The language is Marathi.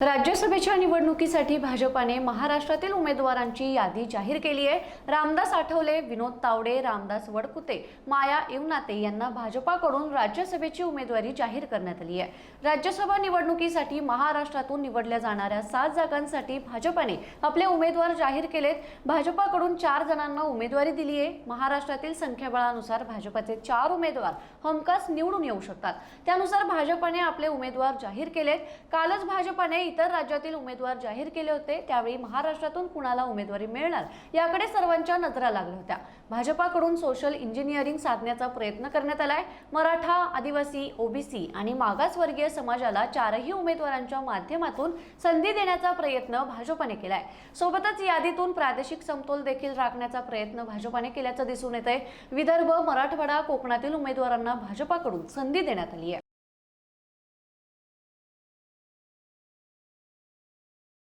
राज्यसभेच्या निवडणुकीसाठी भाजपाने महाराष्ट्रातील उमेदवारांची यादी जाहीर केली आहे। रामदास आठवले, विनोद तावडे, रामदास वडकुते, माया येवनाते यांना भाजपाकडून राज्यसभेची उमेदवारी जाहीर करण्यात आली आहे। राज्यसभा निवडणुकीसाठी महाराष्ट्रातून निवडल्या जाणाऱ्या 7 जागांसाठी भाजपाने आपले उमेदवार जाहीर केलेत। भाजपाकडून 4 जणांना उमेदवारी दिली आहे। महाराष्ट्रातील संख्याबळानुसार भाजपाचे 4 उमेदवार हमखास निवडून येऊ शकतात। त्यानुसार भाजपाने आपले उमेदवार जाहीर केलेत। कालच भाजपाने इतर राज्यातील उमेदवार जाहीर केले होते, त्यावेळी महाराष्ट्रातून कुणाला उमेदवारी मिळणार याकडे सर्वांच्या नजरा लागल्या होत्या। भाजपाकडून सोशल इंजिनिअरिंग साधण्याचा प्रयत्न करण्यात आलाय। मराठा, आदिवासी, ओबीसी आणि मागासवर्गीय समाजाला 4ही उमेदवारांच्या माध्यमातून संधी देण्याचा प्रयत्न भाजपाने केलाय। सोबतच यादीतून प्रादेशिक समतोल देखील राखण्याचा प्रयत्न भाजपाने केल्याचं दिसून येतंय। विदर्भ, मराठवाडा, कोकणातील उमेदवारांना भाजपाकडून संधी देण्यात आली आहे।